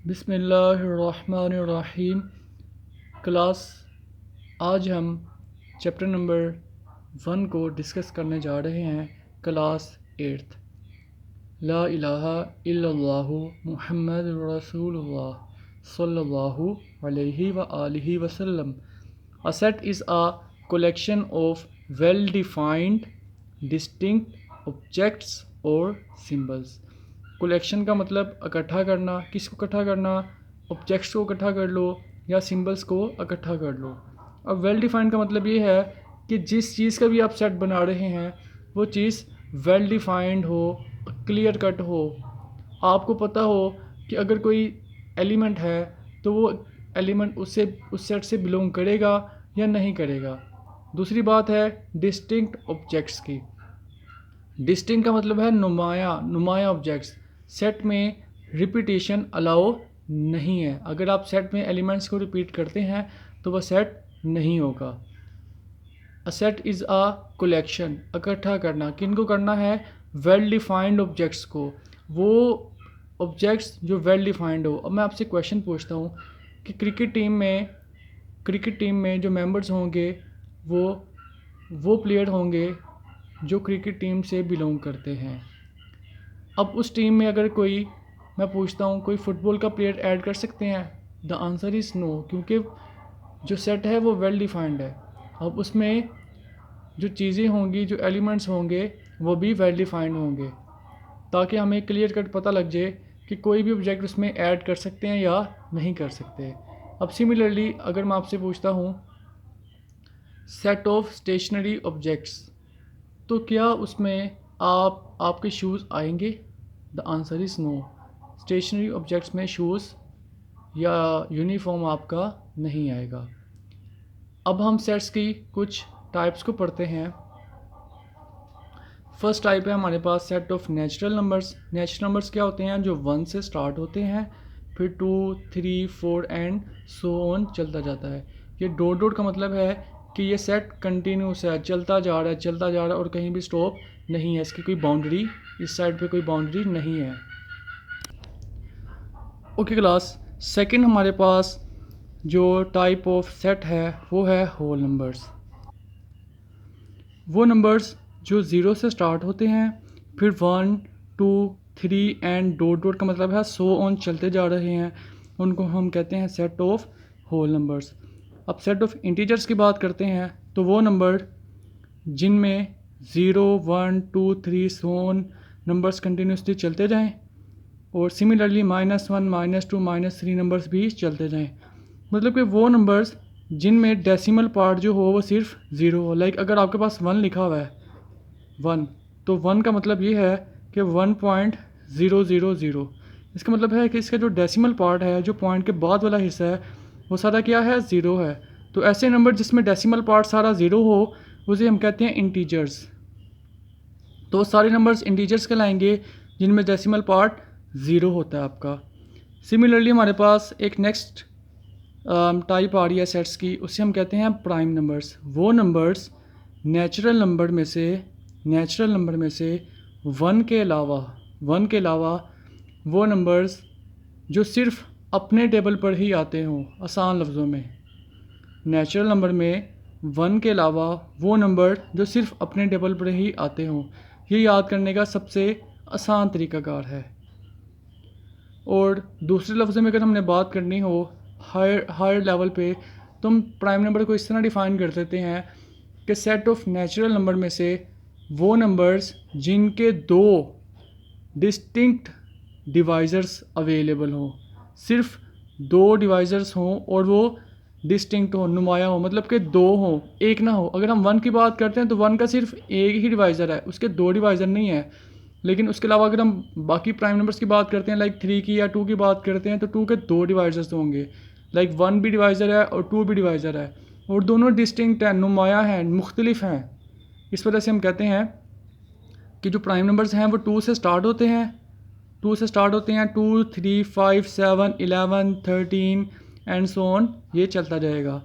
बिस्मिल्लाहिर्रहमानिर्रहीम। क्लास आज हम चैप्टर नंबर 1 को डिस्कस करने जा रहे हैं। क्लास 8 ला इलाहा इल्लल्लाहु मुहम्मदुर रसूलुल्लाह सल्लल्लाहु अलैहि व आलिहि वसल्लम। A set is a collection of well-defined, distinct objects or symbols। Collection का मतलब इकट्ठा करना। किसको इकट्ठा करना? ऑब्जेक्ट्स को इकट्ठा कर लो या सिंबल्स को इकट्ठा कर लो। अब वेल डिफाइंड का मतलब ये है कि जिस चीज़ का भी आप सेट बना रहे हैं वो चीज़ वेल डिफाइंड हो, क्लियर कट हो, आपको पता हो कि अगर कोई एलिमेंट है तो वो एलिमेंट उससे उस सेट से बिलोंग करेगा या नहीं करेगा। दूसरी बात है डिस्टिंक्ट ऑब्जेक्ट्स की। डिस्टिंक्ट का मतलब है नुमाया ऑब्जेक्ट्स। सेट में रिपीटेशन अलाउ नहीं है। अगर आप सेट में एलिमेंट्स को रिपीट करते हैं तो वह सेट नहीं होगा। A set is a collection, इकट्ठा करना। किन को करना है? वेल डिफाइंड ऑब्जेक्ट्स को, वो ऑब्जेक्ट्स जो वेल डिफाइंड हो। अब मैं आपसे क्वेश्चन पूछता हूँ कि क्रिकेट टीम में जो मेंबर्स होंगे वो प्लेयर होंगे जो क्रिकेट टीम से बिलोंग करते हैं। अब उस टीम में अगर मैं पूछता हूँ कोई फुटबॉल का प्लेयर ऐड कर सकते हैं? द आंसर इज़ नो, क्योंकि जो सेट है वो वेल डिफाइंड है। अब उसमें जो चीज़ें होंगी, जो एलिमेंट्स होंगे वो भी वेल डिफाइंड होंगे, ताकि हमें क्लियर कट पता लग जाए कि कोई भी ऑब्जेक्ट उसमें ऐड कर सकते हैं या नहीं कर सकते। अब सिमिलरली अगर मैं आपसे पूछता हूँ सेट ऑफ स्टेशनरी ऑब्जेक्ट्स, तो क्या उसमें आपके शूज़ आएंगे? The answer is no. Stationery objects में शूज़ या यूनिफॉर्म आपका नहीं आएगा। अब हम सेट्स की कुछ टाइप्स को पढ़ते हैं। फर्स्ट टाइप है हमारे पास set of natural numbers. Natural numbers क्या होते हैं? जो 1 से स्टार्ट होते हैं, फिर 2, 3, 4 एंड सो ऑन चलता जाता है। ये डॉट डॉट का मतलब है कि ये सेट कंटिन्यूस है, चलता जा रहा है और कहीं भी स्टॉप नहीं है। इसकी कोई बाउंड्री, इस साइड पे कोई बाउंड्री नहीं है। ओके क्लास, सेकंड हमारे पास जो टाइप ऑफ सेट है वो है होल नंबर्स। वो नंबर्स जो 0 से स्टार्ट होते हैं, फिर 1, 2, 3 एंड डॉट डॉट का मतलब है सो ऑन चलते जा रहे हैं, उनको हम कहते हैं सेट ऑफ होल नंबर्स। अब सेट ऑफ इंटीजर्स की बात करते हैं तो वो नंबर जिनमें 0, 1, 2, 3 सो ऑन नंबर्स कंटिन्यूसली चलते जाएं और सिमिलरली -1, -2, -3 नंबर्स भी चलते जाएं। मतलब कि वो नंबर्स जिनमें डेसिमल पार्ट जो हो वो सिर्फ 0 हो। लाइक अगर आपके पास 1 लिखा हुआ है 1, तो 1 का मतलब ये है कि 1.000। इसका मतलब है कि इसका जो डेसिमल पार्ट है, जो पॉइंट के बाद वाला हिस्सा है, वो सारा क्या है? 0 है। तो ऐसे नंबर जिसमें डेसिमल पार्ट सारा 0 हो उसे हम कहते हैं इंटीजर्स। तो सारे नंबर्स इंटीजर्स कहलाएंगे जिनमें डेसिमल पार्ट 0 होता है आपका। सिमिलरली हमारे पास एक नेक्स्ट टाइप आ रही है सेट्स की, उसे हम कहते हैं प्राइम नंबर्स। वो नंबर्स नेचुरल नंबर में से 1 के अलावा वो नंबर्स जो सिर्फ अपने टेबल पर ही आते हों। आसान लफ्ज़ों में, नेचुरल नंबर में 1 के अलावा वो नंबर जो सिर्फ अपने टेबल पर ही आते हों। ये याद करने का सबसे आसान तरीक़ाकार है। और दूसरे लफ्ज़ों में अगर हमने बात करनी हो हायर लेवल पे, तो हम प्राइम नंबर को इस तरह डिफ़ाइन कर देते हैं कि सेट ऑफ नेचुरल नंबर में से वो नंबर्स जिनके 2 डिस्टिंक्ट डिवाइज़र्स अवेलेबल हों। सिर्फ 2 डिवाइज़र्स हों और वो डिस्टिंक्ट हो, नुमाया हो, मतलब कि 2 हों, एक ना हो। अगर हम 1 की बात करते हैं तो 1 का सिर्फ एक ही डिवाइज़र है, उसके 2 डिवाइज़र नहीं है। लेकिन उसके अलावा अगर हम बाकी प्राइम नंबर्स की बात करते हैं, लाइक 3 की या 2 की बात करते हैं, तो 2 के 2 डिवाइज़र्स होंगे। लाइक 1 भी डिवाइज़र है और 2 भी डिवाइज़र है, और दोनों डिस्टिंक्ट हैं, नुमाया हैं, मुख्तलिफ हैं। इस वजह से हम कहते हैं कि जो प्राइम नंबर्स हैं वो 2 से स्टार्ट होते हैं 2, 3, 5, 7, 11, 13 एंड सो ऑन, ये चलता जाएगा।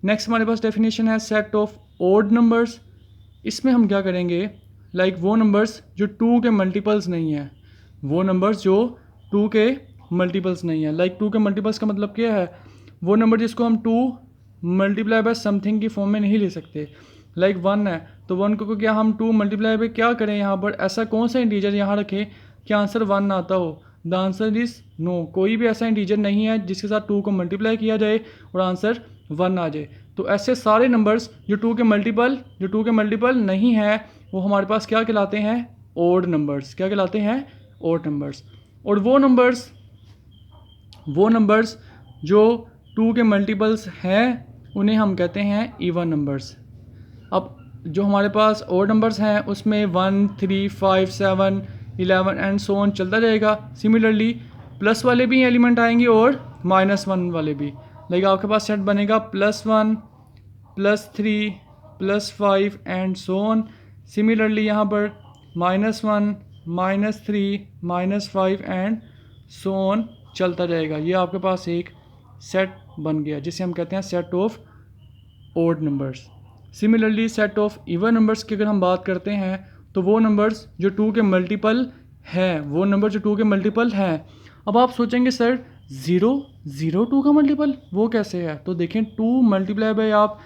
नेक्स्ट हमारे पास डेफिनेशन है सेट ऑफ ऑड नंबर्स। इसमें हम क्या करेंगे, लाइक वो नंबर्स जो 2 के मल्टीपल्स नहीं हैं, वो नंबर्स जो 2 के मल्टीपल्स नहीं है। लाइक 2 के मल्टीपल्स का मतलब क्या है, वो नंबर जिसको हम 2 मल्टीप्लाई बाय समथिंग की फॉर्म में नहीं ले सकते। लाइक 1 है तो 1 को क्या हम 2 मल्टीप्लाई बाय क्या करें, यहाँ पर ऐसा कौन सा इंटीजर यहाँ रखें कि आंसर 1 आता हो। द आंसर इज़ नो, कोई भी ऐसा इंटीजर नहीं है जिसके साथ 2 को मल्टीप्लाई किया जाए और आंसर 1 आ जाए। तो ऐसे सारे नंबर्स जो 2 के मल्टीपल नहीं है वो हमारे पास क्या कहलाते हैं, ओड नंबर्स। क्या कहलाते हैं, ओड नंबर्स। और वो नंबर्स जो 2 के मल्टीपल्स हैं उन्हें हम कहते हैं इवन नंबर्स। अब जो हमारे पास ओड नंबर्स हैं उसमें 1, 3, 5, 7, 11 एंड सो ऑन चलता जाएगा। सिमिलरली प्लस वाले भी एलिमेंट आएंगे और -1 वाले भी। लाइक आपके पास सेट बनेगा +1, +3, +5 एंड सो ऑन। सिमिलरली यहाँ पर -1, -3, -5 एंड सो ऑन चलता जाएगा। ये आपके पास एक सेट बन गया जिसे हम कहते हैं set of odd numbers. Similarly set of even numbers की अगर हम बात करते हैं तो वो नंबर्स जो 2 के मल्टीपल हैं, अब आप सोचेंगे सर 0 2 का मल्टीपल वो कैसे है, तो देखें 2 मल्टीप्लाई बाय आप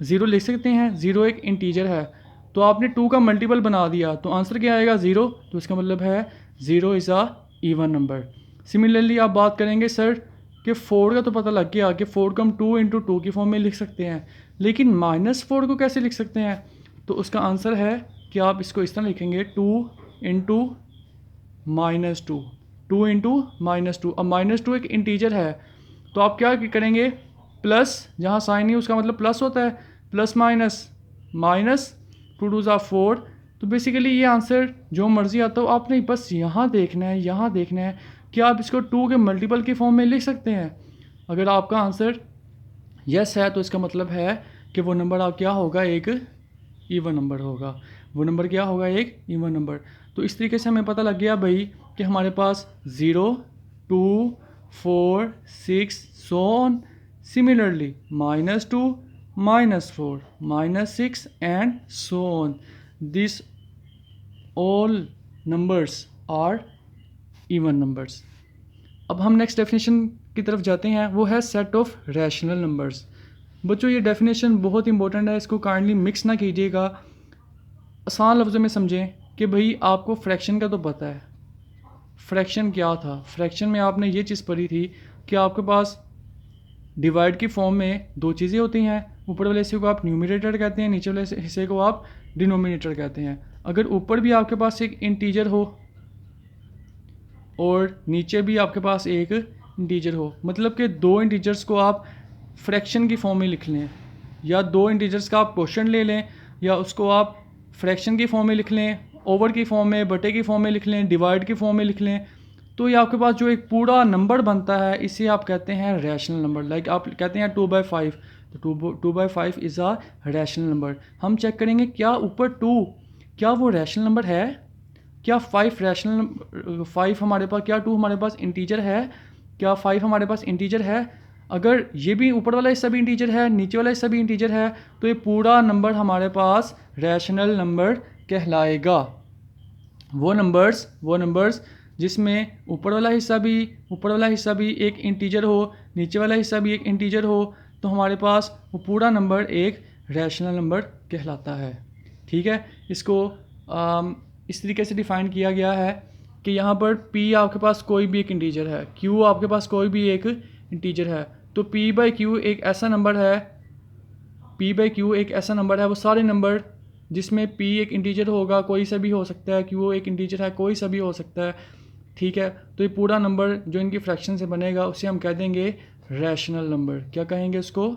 0 लिख सकते हैं। 0 एक इंटीजर है तो आपने 2 का मल्टीपल बना दिया तो आंसर क्या आएगा 0, तो इसका मतलब है 0 is a even number. Similarly आप बात करेंगे सर कि 4 का तो पता लग गया कि 4 को हम 2 × 2 की फॉर्म में लिख सकते हैं, लेकिन -4 को कैसे लिख सकते हैं, तो उसका आंसर है कि आप इसको इस तरह लिखेंगे 2 × -2, 2 × -2। अब -2 एक इंटीजर है तो आप क्या करेंगे, प्लस जहाँ साइन नहीं उसका मतलब प्लस होता है, प्लस माइनस 2 2 ज़ा 4। तो बेसिकली ये आंसर जो मर्ज़ी आता हो आपने बस यहाँ देखना है कि आप इसको 2 के मल्टीपल की फॉर्म में लिख सकते हैं। अगर आपका आंसर यस है तो इसका मतलब है कि वो नंबर आप क्या होगा, एक इवन नंबर होगा। वो नंबर क्या होगा, एक इवन नंबर। तो इस तरीके से हमें पता लग गया भाई कि हमारे पास 0, 2, 4, 6 so on. Similarly -2, -4, -6 and so on. This all numbers are even numbers. अब हम नेक्स्ट डेफिनेशन की तरफ जाते हैं, वो है सेट ऑफ रैशनल नंबर्स। बच्चों ये डेफिनेशन बहुत इंपॉर्टेंट है, इसको काइंडली मिक्स ना कीजिएगा। आसान लफ्ज़ों में समझें कि भाई आपको फ्रैक्शन का तो पता है, फ्रैक्शन क्या था। फ्रैक्शन में आपने ये चीज़ पढ़ी थी कि आपके पास डिवाइड की फॉर्म में 2 चीज़ें होती हैं, ऊपर वाले हिस्से को आप न्यूमरेटर कहते हैं, नीचे वाले हिस्से को आप डिनोमिनेटर कहते हैं। अगर ऊपर भी आपके पास एक इंटीजर हो और नीचे भी आपके पास एक इंटीजर हो, मतलब कि 2 इंटीजर्स को आप फ्रैक्शन की फॉर्म में लिख लें, या 2 इंटीजर्स का आप क्वोशंट ले लें, या उसको आप फ्रैक्शन की फॉर्म में लिख लें, ओवर की फॉर्म में, बटे की फॉर्म में लिख लें, डिवाइड की फॉर्म में लिख लें, तो ये आपके पास जो एक पूरा नंबर बनता है इसे आप कहते हैं रैशनल नंबर। लाइक आप कहते हैं 2/5, तो 2/5 इज़ अ रैशनल नंबर। हम चेक करेंगे क्या ऊपर 2 क्या वो रैशनल नंबर है, क्या 5 हमारे पास, क्या 2 हमारे पास इंटीजर है, क्या 5 हमारे पास इंटीजर है। अगर ये भी ऊपर वाला हिस्सा भी इंटीजर है, नीचे वाला हिस्सा भी इंटीजर है, तो ये पूरा नंबर हमारे पास रैशनल नंबर कहलाएगा। वो नंबर्स जिसमें ऊपर वाला हिस्सा भी एक इंटीजर हो, नीचे वाला हिस्सा भी एक इंटीजर हो, तो हमारे पास वो पूरा नंबर एक रैशनल नंबर कहलाता है। ठीक है, इसको इस तरीके से डिफ़ाइन किया गया है कि यहाँ पर P आपके पास कोई भी एक इंटीजर है, Q आपके पास कोई भी एक इंटीजर है, तो P/Q एक ऐसा नंबर है, वो सारे नंबर जिसमें P एक इंटीजर होगा, कोई सा भी हो सकता है, Q एक इंटीजर है, कोई सा भी हो सकता है। ठीक है, तो ये पूरा नंबर जो इनकी फ्रैक्शन से बनेगा उसे हम कह देंगे रैशनल नंबर। क्या कहेंगे इसको,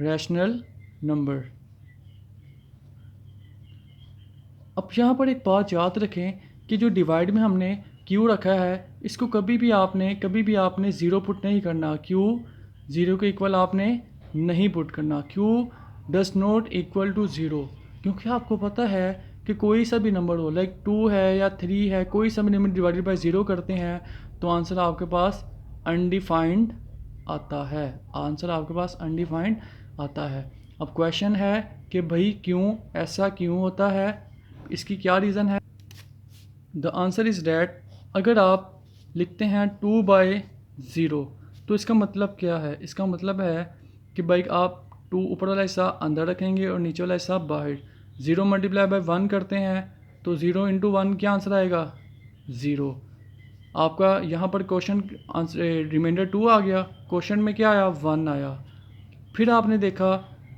रैशनल नंबर। अब यहाँ पर एक बात याद रखें कि जो डिवाइड में हमने Q रखा है इसको कभी भी आपने 0 पुट नहीं करना, Q 0 के इक्वल आपने नहीं पुट करना, Q does not equal to 0, क्योंकि आपको पता है कि कोई सा भी नंबर हो, लाइक 2 है या 3 है, कोई सा भी नंबर डिवाइडेड बाय 0 करते हैं तो आंसर आपके पास अनडिफाइंड आता है, आता है। अब क्वेश्चन है कि भाई ऐसा क्यों होता है, इसकी क्या रीज़न है। द आंसर इज़ डैट अगर आप लिखते हैं 2/0। तो इसका मतलब क्या है? इसका मतलब है कि भाई आप 2 ऊपर वाला हिस्सा अंदर रखेंगे और नीचे वाला हिस्सा बाहर। 0 मल्टीप्लाई बाय 1 करते हैं तो 0 इंटू 1 क्या आंसर आएगा? 0। आपका यहाँ पर क्वेश्चन आंसर रिमाइंडर 2 आ गया, क्वेश्चन में क्या आया? 1 आया। फिर आपने देखा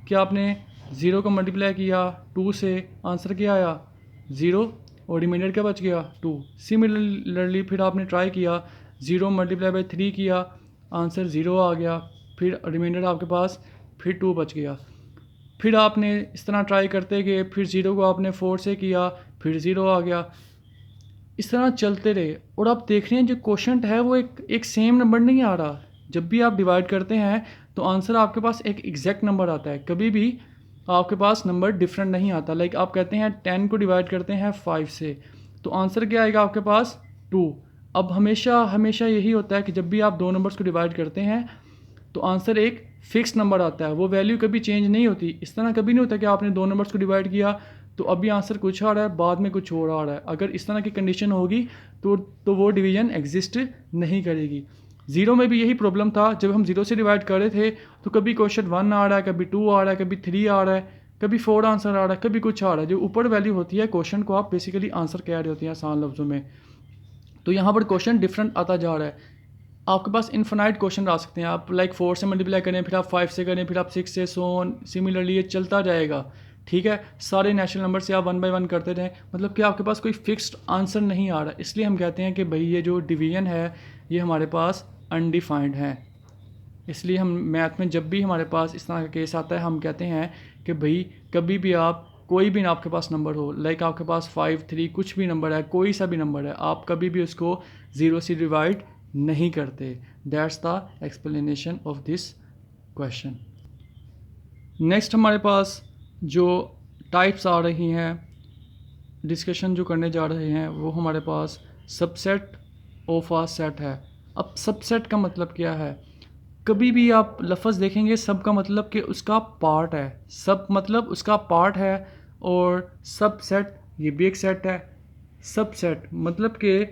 कि आपने 0 को मल्टीप्लाई किया 2 से, आंसर क्या आया? 0 और रिमाइंडर क्या बच गया? 2। सिमिलरली फिर आपने ट्राई किया 0 मल्टीप्लाई बाय 3 किया, आंसर 0 आ गया, फिर रिमाइंडर आपके पास फिर 2 बच गया। फिर आपने इस तरह ट्राई करते गए, फिर 0 को आपने 4 से किया, फिर 0 आ गया। इस तरह चलते रहे और आप देख रहे हैं जो क्वेश्चन है वो एक सेम नंबर नहीं आ रहा। जब भी आप डिवाइड करते हैं तो आंसर आपके पास एक एग्जैक्ट नंबर आता है, कभी भी आपके पास नंबर डिफरेंट नहीं आता। लाइक आप कहते हैं 10 को डिवाइड करते हैं 5 से, तो आंसर क्या आएगा आपके पास? 2। अब हमेशा हमेशा यही होता है कि जब भी आप दो नंबर्स को डिवाइड करते हैं तो आंसर एक फिक्स नंबर आता है, वो वैल्यू कभी चेंज नहीं होती। इस तरह कभी नहीं होता कि आपने दो नंबर्स को डिवाइड किया तो अभी आंसर कुछ आ रहा है, बाद में कुछ और आ रहा है। अगर इस तरह की कंडीशन होगी तो वो डिवीजन एग्जिस्ट नहीं करेगी। ज़ीरो में भी यही प्रॉब्लम था, जब हम ज़ीरो से डिवाइड कर रहे थे तो कभी क्वेश्चन 1 आ रहा है, कभी 2 आ रहा है, कभी 3 आ रहा है, कभी 4 आंसर आ रहा है, कभी कुछ आ रहा है। जो ऊपर वैल्यू होती है क्वेश्चन को आप बेसिकली आंसर कह रहे होते हैं आसान लफ्ज़ों में। तो यहाँ पर क्वेश्चन डिफरेंट आता जा रहा है। आपके पास इन्फिनाइट क्वेश्चन आ सकते हैं, आप लाइक 4 से मल्टीप्लाई करें, फिर आप 5 से करें, फिर आप 6 से, सो ऑन सिमिलरली ये चलता जाएगा। ठीक है, सारे नेचुरल नंबर से आप 1 बाय 1 करते रहें, मतलब कि आपके पास कोई फिक्स्ड आंसर नहीं आ रहा। इसलिए हम कहते हैं कि भाई ये जो डिवीजन है ये हमारे पास अनडिफाइंड है। इसलिए हम मैथ में जब भी हमारे पास इस तरह का केस आता है हम कहते हैं कि भाई कभी भी आप कोई भी आपके पास नंबर हो, लाइक आपके पास 5, 3 कुछ भी नंबर है, कोई सा भी नंबर है, आप कभी भी उसको 0 से डिवाइड नहीं करते। That's the explanation of this question. Next हमारे पास जो टाइप्स आ रही हैं, डिस्कशन जो करने जा रहे हैं, वो हमारे पास सबसेट ऑफ अ सेट है। अब सबसेट का मतलब क्या है? कभी भी आप लफ्ज़ देखेंगे सब का मतलब कि उसका पार्ट है, सब मतलब उसका पार्ट है, और सब सेट ये भी एक सेट है। सब सेट मतलब कि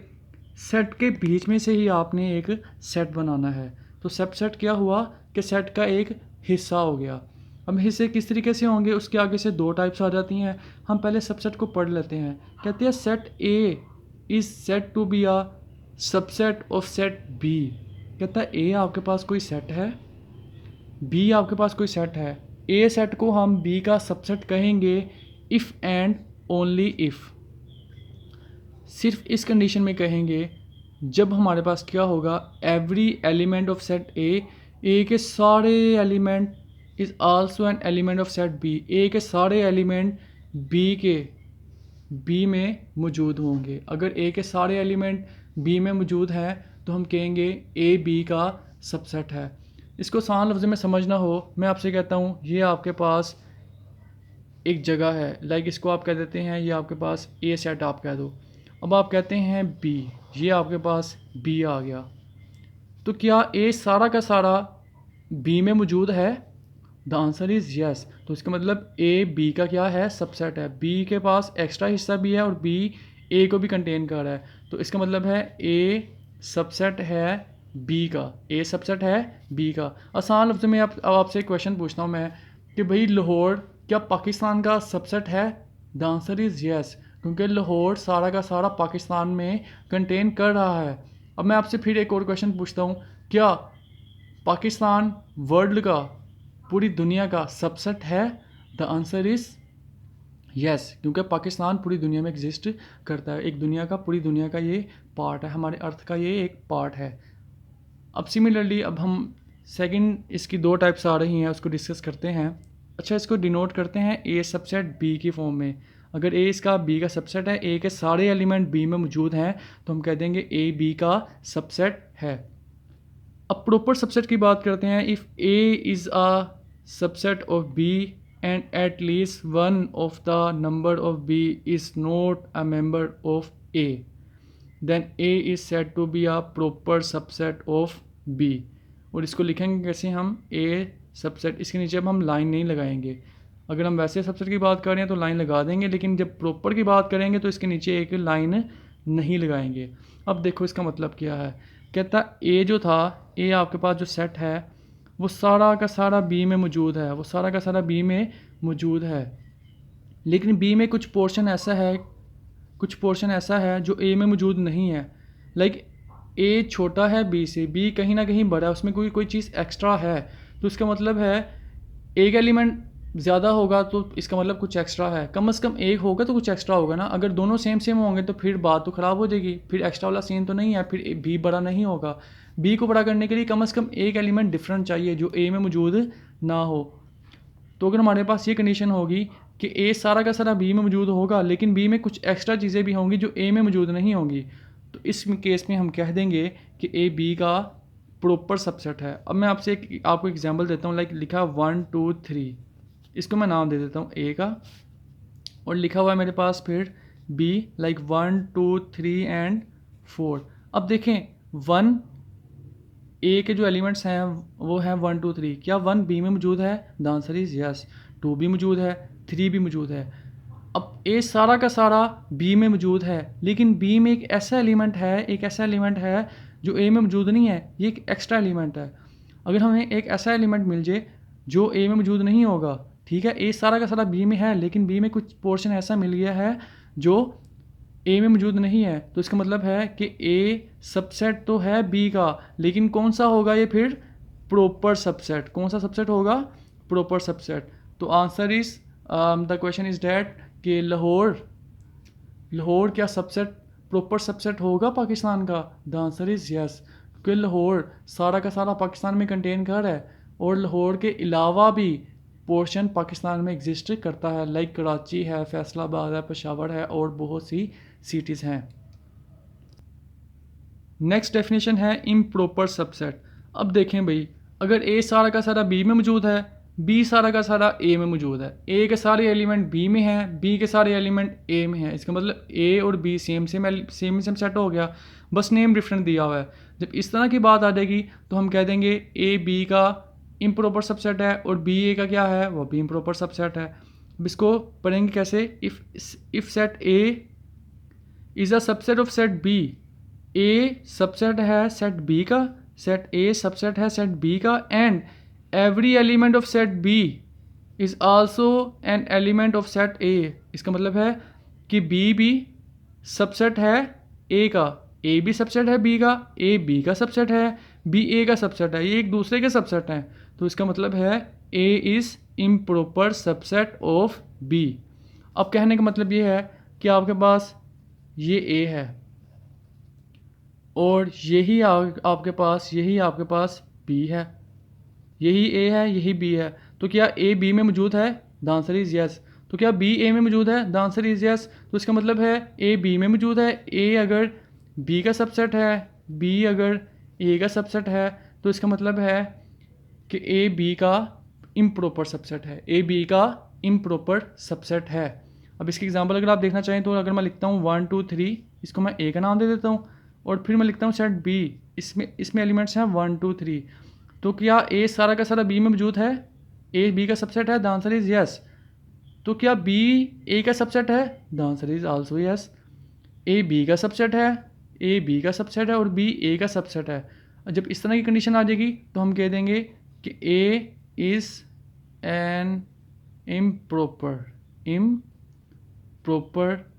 सेट के बीच में से ही आपने एक सेट बनाना है। तो सब सेट क्या हुआ कि सेट का एक हिस्सा हो गया। अब हिस्से किस तरीके से होंगे, उसके आगे से दो टाइप्स आ जाती हैं। हम पहले सबसेट को पढ़ लेते हैं। कहते हैं set A is set to be a subset of set B. कहता है ए आपके पास कोई सेट है, बी आपके पास कोई सेट है, ए सेट को हम बी का सबसेट कहेंगे इफ़ एंड ओनली इफ़। सिर्फ इस कंडीशन में कहेंगे जब हमारे पास क्या होगा, every element of set A के सारे element is also an element of set B, A के सारे एलिमेंट बी में मौजूद होंगे। अगर ए के सारे एलिमेंट बी में मौजूद हैं तो हम कहेंगे ए बी का सबसेट है। इसको आसान लफ्ज़ में समझना हो, मैं आपसे कहता हूँ ये आपके पास एक जगह है, लाइक इसको आप कह देते हैं ये आपके पास ए सेट आप कह दो। अब आप कहते हैं बी, ये आपके पास बी आ गया, तो क्या ए सारा का सारा बी में मौजूद है? The answer is yes. तो इसका मतलब ए बी का क्या है? सबसेट है। बी के पास एक्स्ट्रा हिस्सा भी है और बी ए को भी कंटेन कर रहा है, तो इसका मतलब है ए सबसेट है बी का, ए सबसेट है बी का। आसान लफ्ज़ में अब आपसे एक क्वेश्चन पूछता हूँ मैं कि भाई लाहौर क्या पाकिस्तान का सबसेट है? द आंसर इज़ यस, क्योंकि लाहौर सारा का सारा पाकिस्तान में कंटेन कर रहा है। अब मैं आपसे फिर एक और क्वेश्चन पूछता हूँ, क्या पाकिस्तान वर्ल्ड का, पूरी दुनिया का सबसेट है? द आंसर इज़ यस, क्योंकि पाकिस्तान पूरी दुनिया में एग्जिस्ट करता है, एक दुनिया का, पूरी दुनिया का ये पार्ट है, हमारे अर्थ का ये एक पार्ट है। अब सिमिलरली अब हम सेकंड इसकी दो टाइप्स आ रही हैं उसको डिस्कस करते हैं। अच्छा, इसको डिनोट करते हैं ए सबसेट बी की फॉर्म में। अगर ए इसका बी का सबसेट है, ए के सारे एलिमेंट बी में मौजूद हैं, तो हम कह देंगे ए बी का सबसेट है। अब प्रॉपर सबसेट की बात करते हैं। If A is a subset of B and at least one of the number of B is not a member of A, then A is said to be a proper subset of B. और इसको लिखेंगे कैसे हम? ए subset, इसके नीचे अब हम line नहीं लगाएंगे। अगर हम वैसे सबसेट की बात कर रहे हैं तो लाइन लगा देंगे, लेकिन जब प्रॉपर की बात करेंगे तो इसके नीचे एक लाइन नहीं लगाएंगे। अब देखो इसका मतलब क्या है। कहता ए जो था, ए आपके पास जो सेट है वो सारा का सारा बी में मौजूद है, वो सारा का सारा बी में मौजूद है, लेकिन बी में कुछ पोर्शन ऐसा है, कुछ पोर्शन ऐसा है जो ए में मौजूद नहीं है। लाइक ए छोटा है बी से, बी कहीं ना कहीं बड़ा है, उसमें कोई कोई चीज़ एक्स्ट्रा है। तो इसका मतलब है एक एलिमेंट ज़्यादा होगा तो इसका मतलब कुछ एक्स्ट्रा है, कम से कम एक होगा तो कुछ एक्स्ट्रा होगा ना। अगर दोनों सेम सेम होंगे तो फिर बात तो ख़राब हो जाएगी, फिर एक्स्ट्रा वाला सीन तो नहीं है, फिर बी बड़ा नहीं होगा। बी को बड़ा करने के लिए कम से कम एक एलिमेंट डिफरेंट चाहिए जो ए में मौजूद ना हो। तो अगर हमारे पास ये कंडीशन होगी कि ए सारा का सारा बी में मौजूद होगा, लेकिन बी में कुछ एक्स्ट्रा चीज़ें भी होंगी जो ए में मौजूद नहीं होंगी, तो इस केस में हम कह देंगे कि ए बी का प्रॉपर सबसेट है। अब मैं आपसे आपको एग्जांपल देता हूँ। लाइक लिखा 1 2 3, इसको मैं नाम दे देता हूँ ए का, और लिखा हुआ है मेरे पास फिर बी, लाइक 1 2 3 एंड 4। अब देखें 1 ए के जो एलिमेंट्स हैं वो हैं 1 2 3। क्या 1 बी में मौजूद है? The answer is yes. 2 भी मौजूद है, 3 भी मौजूद है। अब ए सारा का सारा बी में मौजूद है, लेकिन बी में एक ऐसा एलिमेंट है, एक ऐसा एलिमेंट है जो ए में मौजूद नहीं है, ये एक एक्स्ट्रा एलिमेंट है। अगर हमें एक ऐसा एलिमेंट मिल जाए जो ए में मौजूद नहीं होगा, ठीक है, ए सारा का सारा बी में है, लेकिन बी में कुछ पोर्शन ऐसा मिल गया है जो ए में मौजूद नहीं है, तो इसका मतलब है कि ए सबसेट तो है बी का, लेकिन कौन सा होगा ये फिर? Proper subset. कौन सा सबसेट होगा? Proper subset. तो answer is the question is that कि लाहौर क्या सबसेट, प्रॉपर सबसेट होगा पाकिस्तान का? द आंसर इज़ यस, क्योंकि लाहौर सारा का सारा पाकिस्तान में कंटेन कर है, और लाहौर के अलावा भी पोर्शन पाकिस्तान में एग्जिस्ट करता है। लाइक कराची है, फैसलाबाद है, पेशावर है, और बहुत सी सिटीज़ हैं। नेक्स्ट डेफिनेशन है इम्प्रॉपर सबसेट। अब देखें भाई, अगर ए सारा का सारा बी में मौजूद है, बी सारा का सारा ए में मौजूद है, ए के सारे एलिमेंट बी में हैं, बी के सारे एलिमेंट ए में हैं, इसका मतलब ए और बी सेम सेम सेट हो गया, बस नेम डिफरेंट दिया हुआ है। जब इस तरह की बात आ जाएगी तो हम कह देंगे ए बी का इम्प्रॉपर सबसेट है, और बी ए का क्या है? वो भी इम्प्रॉपर सबसेट है। अब इसको पढ़ेंगे कैसे? If set A is a subset of set B, A subset है सेट बी का, सेट ए सबसेट है सेट बी का, and every element of set B is also an element of set A. इसका मतलब है कि B भी subset है ए का, ए भी सबसेट है बी का, ए बी का सबसेट है, बी ए का सबसेट है, ये एक दूसरे के सबसेट हैं। तो इसका मतलब है A is improper subset of B. अब कहने का मतलब ये है कि आपके पास ये ए है, और आपके पास बी है, यही ए है, यही बी है। तो क्या ए बी में मौजूद है? The answer is yes. तो क्या बी ए में मौजूद है? The answer is yes. तो इसका मतलब है ए बी में मौजूद है। ए अगर बी का सबसेट है, बी अगर ए का सबसेट है, तो इसका मतलब है कि ए बी का इम्प्रॉपर सबसेट है, ए बी का इम्प्रॉपर सबसेट है। अब इसकी एग्जांपल अगर आप देखना चाहें तो अगर मैं लिखता हूँ 1 2 3, इसको मैं ए का नाम दे देता हूँ, और फिर मैं लिखता हूँ सेट बी, इसमें एलिमेंट्स हैं 1 2 3। तो क्या ए सारा का सारा बी में मौजूद है? ए बी का सबसेट है? The answer is yes. तो क्या बी ए का सबसेट है? The answer is also yes. A B का सबसेट है, ए बी का सबसेट है, और बी ए का सबसेट है। जब इस तरह की कंडीशन आ जाएगी तो हम कह देंगे कि A is an improper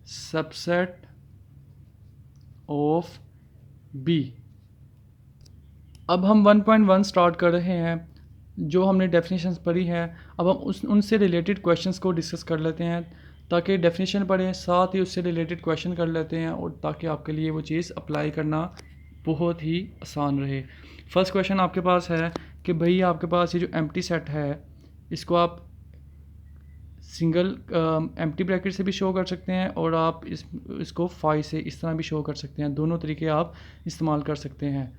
subset of B. अब हम 1.1 स्टार्ट कर रहे हैं। जो हमने डेफिनेशंस पढ़ी हैं, अब हम उनसे रिलेटेड क्वेश्चंस को डिस्कस कर लेते हैं, ताकि डेफिनेशन पढ़ें साथ ही उससे रिलेटेड क्वेश्चन कर लेते हैं, और ताकि आपके लिए वो चीज़ अप्लाई करना बहुत ही आसान रहे। फर्स्ट क्वेश्चन आपके पास है कि भाई आपके पास ये जो एम्प्टी सेट है, इसको आप सिंगल एम्प्टी ब्रैकेट से भी शो कर सकते हैं, और आप इसको फाई से इस तरह भी शो कर सकते हैं। दोनों तरीके आप इस्तेमाल कर सकते हैं।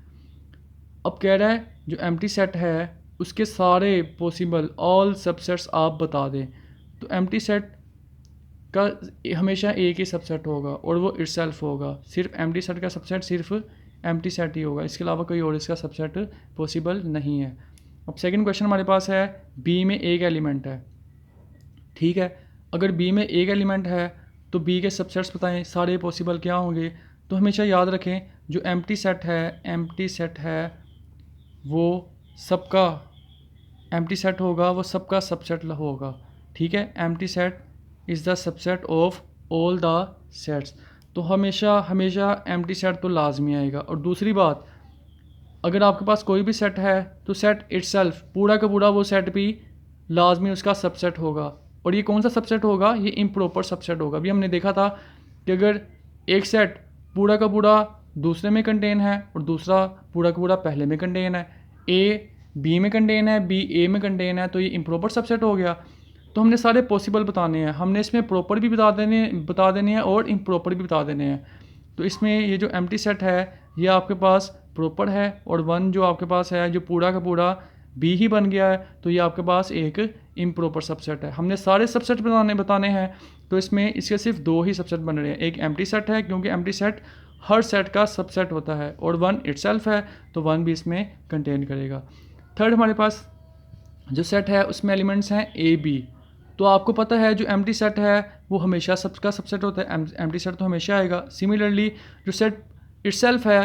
अब कह रहा है जो एम्प्टी सेट है उसके सारे पॉसिबल ऑल सबसेट्स आप बता दें। तो एम्प्टी सेट का हमेशा एक ही सबसेट होगा, और वो इटसेल्फ होगा। सिर्फ एम्प्टी सेट का सबसेट सिर्फ एम्प्टी सेट ही होगा, इसके अलावा कोई और इसका सबसेट पॉसिबल नहीं है। अब सेकंड क्वेश्चन हमारे पास है, बी में एक एलिमेंट है, ठीक है। अगर बी में एक एलिमेंट है तो बी के सबसेट्स बताएं, सारे पॉसिबल क्या होंगे? तो हमेशा याद रखें जो एम्प्टी सेट है वो सबका एम्प्टी सेट होगा, वो सबका सबसेट होगा, ठीक है। Empty set is the subset of all the sets. तो हमेशा हमेशा एम्प्टी सेट तो लाजमी आएगा। और दूसरी बात, अगर आपके पास कोई भी सेट है तो सेट इटसेल्फ पूरा का पूरा वो सेट भी लाजमी उसका सबसेट होगा। और ये कौन सा सबसेट होगा? ये इम्प्रॉपर सबसेट होगा। अभी हमने देखा था कि अगर एक सेट पूरा का पूरा दूसरे में कंटेन है और दूसरा पूरा का पूरा पहले में कंटेन है, ए बी में कंटेन है, बी ए में कंटेन है, तो ये इम्प्रॉपर सबसेट हो गया। तो हमने सारे पॉसिबल बताने हैं, हमने इसमें प्रॉपर भी बता देने हैं और इम्प्रॉपर भी बता देने हैं। तो इसमें ये जो एम्प्टी सेट है ये आपके पास प्रॉपर है, और वन जो आपके पास है जो पूरा का पूरा बी ही बन गया है, तो ये आपके पास एक इम्प्रॉपर सबसेट है। हमने सारे सबसेट बताने हैं, तो इसमें इसके सिर्फ दो ही सबसेट बन रहे हैं। एक एम्प्टी सेट है क्योंकि एम्प्टी सेट हर सेट का सबसेट होता है, और वन इटसेल्फ है तो वन भी इसमें कंटेन करेगा। थर्ड हमारे पास जो सेट है उसमें एलिमेंट्स हैं ए बी। तो आपको पता है जो एम्प्टी सेट है वो हमेशा सबका सबसेट होता है, एम्प्टी सेट तो हमेशा आएगा। सिमिलरली जो सेट इटसेल्फ है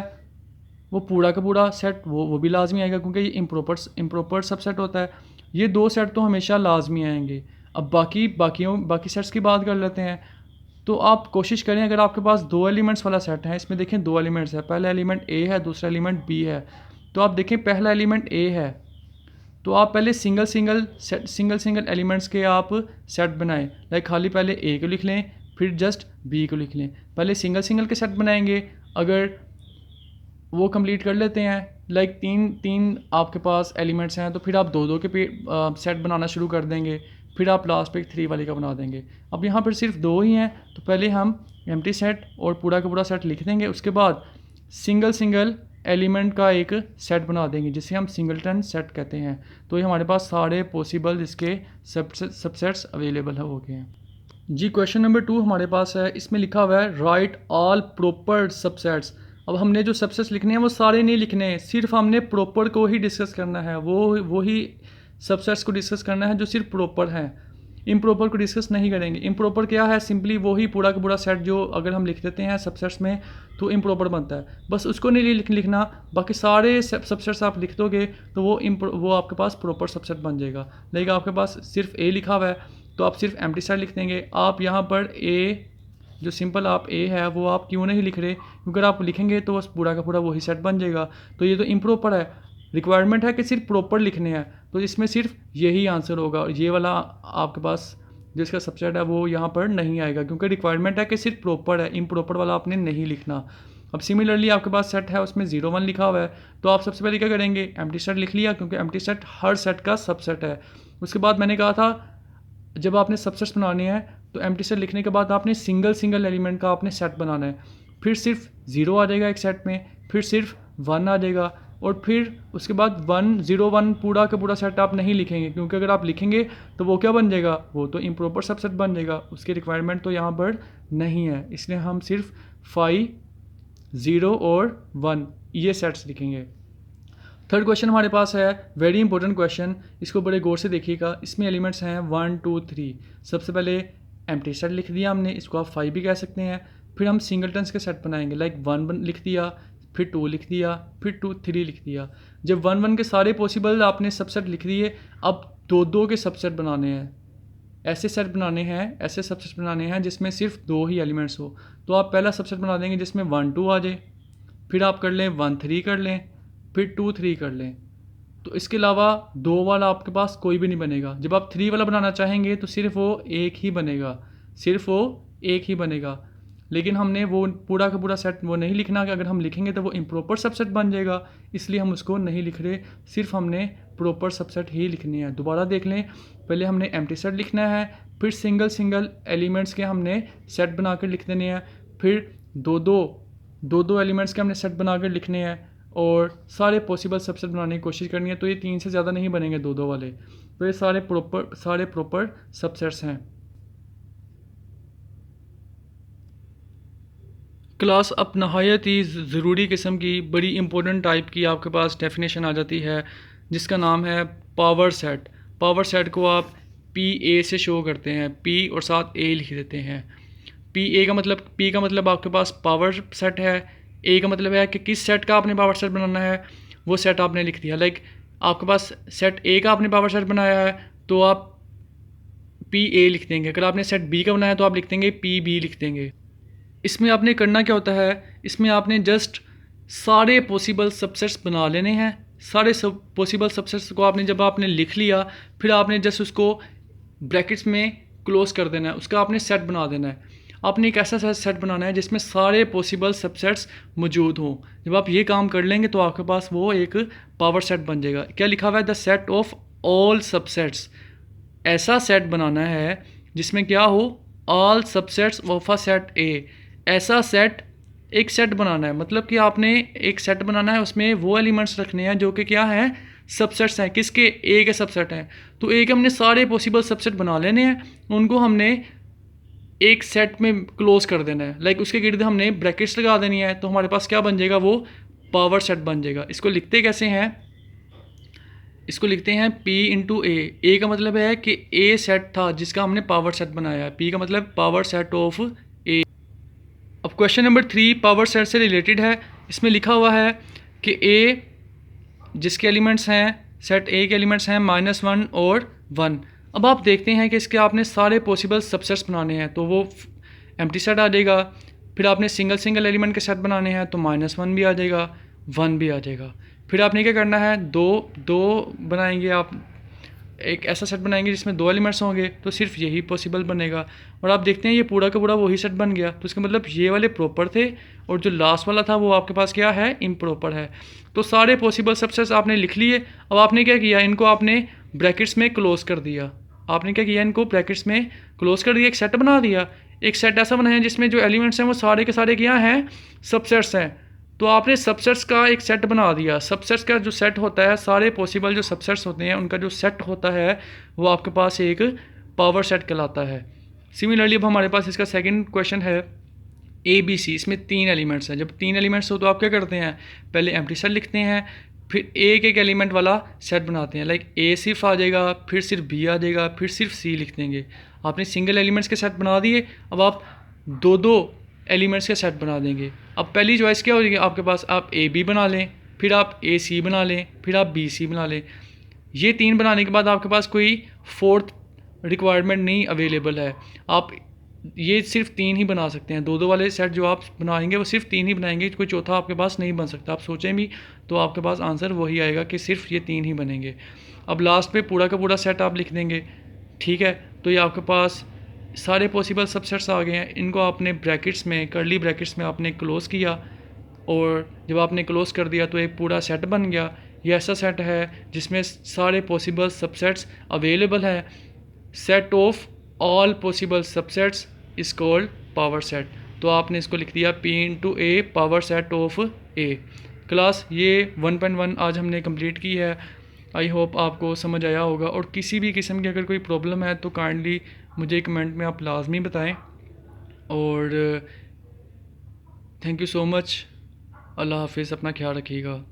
वो पूरा का पूरा सेट वो भी लाजमी आएगा, क्योंकि ये इम्प्रॉपर सबसेट होता है। ये दो सेट तो हमेशा लाजमी आएंगे। अब बाकी सेट्स की बात कर लेते हैं। तो आप कोशिश करें, अगर आपके पास दो एलिमेंट्स वाला सेट है, इसमें देखें दो एलिमेंट्स है, पहला एलिमेंट ए है, दूसरा एलिमेंट बी है। तो आप देखें पहला एलिमेंट ए है, तो आप पहले सिंगल एलिमेंट्स के आप सेट बनाएं। लाइक खाली पहले ए को लिख लें, फिर जस्ट बी को लिख लें। पहले सिंगल के सेट बनाएंगे, अगर वो कंप्लीट कर लेते हैं, लाइक तीन आपके पास एलिमेंट्स हैं, तो फिर आप दो के सेट बनाना शुरू कर देंगे, फिर आप लास्ट पे 3 वाली का बना देंगे। अब यहाँ पर सिर्फ दो ही हैं, तो पहले हम एम्प्टी सेट और पूरा का पूरा सेट लिख देंगे, उसके बाद सिंगल एलिमेंट का एक सेट बना देंगे जिसे हम सिंगलटन सेट कहते हैं। तो ये हमारे पास सारे पॉसिबल इसके सबसेट्स अवेलेबल हो गए हैं जी। क्वेश्चन नंबर 2 हमारे पास है, इसमें लिखा हुआ है राइट ऑल प्रॉपर सबसेट्स। अब हमने जो सबसेट्स लिखने हैं वो सारे नहीं लिखने हैं, सिर्फ हमने प्रॉपर को ही डिस्कस करना है, वो ही सबसेट्स को डिस्कस करना है जो सिर्फ प्रॉपर हैं। इम्प्रॉपर को डिस्कस नहीं करेंगे। इम्प्रॉपर क्या है? सिंपली वही पूरा का पूरा सेट जो अगर हम लिख देते हैं सबसेट्स में तो इम्प्रॉपर बनता है, बस उसको नहीं लिखना। बाकी सारे सबसेट्स आप लिख दोगे तो वो आपके पास प्रॉपर सबसेट बन जाएगा। लेकिन आपके पास सिर्फ ए लिखा हुआ है तो आप सिर्फ एम्प्टी सेट लिख देंगे। आप यहाँ पर ए जो सिंपल आप ए है वो आप क्यों नहीं लिख रहे? क्योंकि अगर आप लिखेंगे तो बस पूरा का पूरा वही सेट बन जाएगा। तो ये तो इम्प्रॉपर है, रिक्वायरमेंट है कि सिर्फ प्रॉपर लिखने हैं, तो इसमें सिर्फ यही आंसर होगा। और ये वाला आपके पास जिसका सबसेट है वो यहाँ पर नहीं आएगा, क्योंकि रिक्वायरमेंट है कि सिर्फ प्रॉपर है, इम्प्रॉपर वाला आपने नहीं लिखना। अब सिमिलरली आपके पास सेट है उसमें 0 1 लिखा हुआ है, तो आप सबसे पहले क्या करेंगे? एम्प्टी सेट लिख लिया, क्योंकि एम्प्टी सेट हर सेट का सबसेट है। उसके बाद मैंने कहा था जब आपने सबसेट्स बनाने हैं तो एम्प्टी सेट लिखने के बाद आपने सिंगल एलिमेंट का आपने सेट बनाना है। फिर सिर्फ 0 आ जाएगा एक सेट में, फिर सिर्फ 1 आ जाएगा, और फिर उसके बाद 1 0 1 पूरा का पूरा सेट आप नहीं लिखेंगे, क्योंकि अगर आप लिखेंगे तो वो क्या बन जाएगा? वो तो इम्प्रॉपर सबसेट बन जाएगा। उसकी रिक्वायरमेंट तो यहाँ पर नहीं है, इसलिए हम सिर्फ 5 0 और 1 ये सेट्स लिखेंगे। थर्ड क्वेश्चन हमारे पास है वेरी इंपॉर्टेंट क्वेश्चन, इसको बड़े गौर से देखिएगा। इसमें एलिमेंट्स हैं 1 2 3। सबसे पहले एम्प्टी सेट लिख दिया हमने, इसको आप 5 भी कह सकते हैं। फिर हम सिंगलटन्स के सेट बनाएंगे, लाइक 1 लिख दिया, फिर 2 लिख दिया, फिर 2 3 लिख दिया। जब 1 1 के सारे पॉसिबल आपने सबसेट लिख दिए, अब 2 2 के सबसेट बनाने हैं। ऐसे सबसेट बनाने हैं जिसमें सिर्फ 2 ही एलिमेंट्स हो। तो आप पहला सबसेट बना देंगे जिसमें 1 2 आ जाए, फिर आप कर लें 1 3 कर लें, फिर 2 3 कर लें। तो इसके अलावा 2 वाला आपके पास कोई भी नहीं बनेगा। जब आप 3 वाला बनाना चाहेंगे तो सिर्फ वो एक ही बनेगा, लेकिन हमने वो पूरा का पूरा सेट वो नहीं लिखना, कि अगर हम लिखेंगे तो वो इम्प्रॉपर सबसेट बन जाएगा, इसलिए हम उसको नहीं लिख रहे। सिर्फ हमने प्रॉपर सबसेट ही लिखने हैं। दोबारा देख लें, पहले हमने एम्प्टी सेट लिखना है, फिर सिंगल एलिमेंट्स के हमने सेट बना कर लिख देने हैं, फिर दो एलिमेंट्स के हमने सेट बना कर लिखने हैं, और सारे पॉसिबल सबसेट बनाने की कोशिश करनी है। तो ये 3 से ज़्यादा नहीं बनेंगे 2 2 वाले। तो ये सारे प्रॉपर सबसेट्स हैं। क्लास अब नहायत ही ज़रूरी किस्म की बड़ी इंपॉर्टेंट टाइप की आपके पास डेफिनेशन आ जाती है, जिसका नाम है पावर सेट। पावर सेट को आप पी ए से शो करते हैं, पी और साथ ए लिख देते हैं। पी का मतलब आपके पास पावर सेट है, ए का मतलब है कि किस सेट का आपने पावर सेट बनाना है, वो सेट आपने लिख दिया। लाइक आपके पास सेट ए का आपने पावर सेट बनाया है तो आप पी ए लिख देंगे, अगर आपने सेट बी का बनाया तो आप लिख देंगे पी बी लिख देंगे। इसमें आपने करना क्या होता है, इसमें आपने जस्ट सारे पॉसिबल सबसेट्स बना लेने हैं। सारे सब पॉसिबल सबसेट्स को आपने जब आपने लिख लिया, फिर आपने जस्ट उसको ब्रैकेट्स में क्लोज कर देना है, उसका आपने सेट बना देना है। आपने एक ऐसा सेट बनाना है जिसमें सारे पॉसिबल सबसेट्स मौजूद हों। जब आप ये काम कर लेंगे तो आपके पास वो एक पावर सेट बन जाएगा। क्या लिखा हुआ है, the set of all subsets. ऐसा सेट बनाना है जिसमें क्या हो, all subsets of a set ए। ऐसा सेट, एक सेट बनाना है, मतलब कि आपने एक सेट बनाना है, उसमें वो एलिमेंट्स रखने हैं जो कि क्या हैं, सबसेट्स हैं। किसके, ए के सबसेट हैं। तो ए के हमने सारे पॉसिबल सबसेट बना लेने हैं, उनको हमने एक सेट में क्लोज कर देना है। लाइक उसके गिर्द हमने ब्रैकेट्स लगा देनी है, तो हमारे पास क्या बन जाएगा, वो पावर सेट बन जाएगा। इसको लिखते कैसे हैं, इसको लिखते हैं P इंटू ए का मतलब है कि ए सेट था जिसका हमने पावर सेट बनाया है, P का मतलब पावर सेट ऑफ ए। अब क्वेश्चन नंबर 3 पावर सेट से रिलेटेड है। इसमें लिखा हुआ है कि ए जिसके एलिमेंट्स हैं, सेट ए के एलिमेंट्स हैं -1 और 1। अब आप देखते हैं कि इसके आपने सारे पॉसिबल सबसेट्स बनाने हैं, तो वो एम्प्टी सेट आ जाएगा। फिर आपने सिंगल एलिमेंट के सेट बनाने हैं तो -1 भी आ जाएगा, 1 भी आ जाएगा। फिर आपने क्या करना है, दो बनाएंगे आप, एक ऐसा सेट बनाएंगे जिसमें 2 एलिमेंट्स होंगे, तो सिर्फ यही पॉसिबल बनेगा। और आप देखते हैं ये पूरा का पूरा वही सेट बन गया, तो इसका मतलब ये वाले प्रॉपर थे और जो लास्ट वाला था वो आपके पास क्या है, इम्प्रॉपर है। तो सारे पॉसिबल सबसेट्स आपने लिख लिए। अब आपने क्या किया, इनको आपने ब्रैकेट्स में क्लोज कर दिया। आपने क्या किया, इनको ब्रैकेट्स में क्लोज कर दिया, एक सेट बना दिया। एक सेट ऐसा बनाया जिसमें जो एलिमेंट्स हैं वो सारे के सारे क्या हैं, सबसेट्स हैं। तो आपने सबसेट्स का एक सेट बना दिया। सबसेट्स का जो सेट होता है, सारे पॉसिबल जो सबसेट्स होते हैं उनका जो सेट होता है वो आपके पास एक पावर सेट कहलाता है। सिमिलरली अब हमारे पास इसका सेकंड क्वेश्चन है ए बी सी। इसमें 3 एलिमेंट्स हैं। जब 3 एलिमेंट्स हो तो आप क्या करते हैं, पहले एम्प्टी सेट लिखते हैं, फिर एक एलिमेंट वाला सेट बनाते हैं। लाइक ए सिर्फ आ जाएगा, फिर सिर्फ बी आ जाएगा, फिर सिर्फ सी लिख देंगे। आपने सिंगल एलिमेंट्स के सेट बना दिए, अब आप दो एलिमेंट्स के सेट बना देंगे। अब पहली चॉइस क्या हो जाएगी आपके पास, आप ए बी बना लें, फिर आप ए सी बना लें, फिर आप बी सी बना लें। ये 3 बनाने के बाद आपके पास कोई फोर्थ रिक्वायरमेंट नहीं अवेलेबल है। आप ये सिर्फ 3 ही बना सकते हैं। दो वाले सेट जो आप बनाएंगे वो सिर्फ 3 ही बनाएंगे, कोई चौथा आपके पास नहीं बन सकता। आप सोचें भी तो आपके पास आंसर वही आएगा कि सिर्फ ये 3 ही बनेंगे। अब लास्ट पे पूरा का पूरा सेट आप लिख देंगे, ठीक है। तो ये आपके पास सारे पॉसिबल सबसेट्स आ गए हैं। इनको आपने ब्रैकेट्स में, कर्ली ब्रैकेट्स में आपने क्लोज़ किया, और जब आपने क्लोज़ कर दिया तो एक पूरा सेट बन गया। ये ऐसा सेट है जिसमें सारे पॉसिबल सबसेट्स अवेलेबल है। Set of all possible subsets is called power set. तो आपने इसको लिख दिया P into A power set of A. Class ये 1.1 आज हमने कंप्लीट की है। आई होप आपको समझ आया होगा, और किसी भी किस्म की अगर कोई प्रॉब्लम है तो काइंडली मुझे कमेंट में आप लाजमी बताएं। और थैंक यू सो मच। अल्लाह हाफिज़, अपना ख्याल रखिएगा।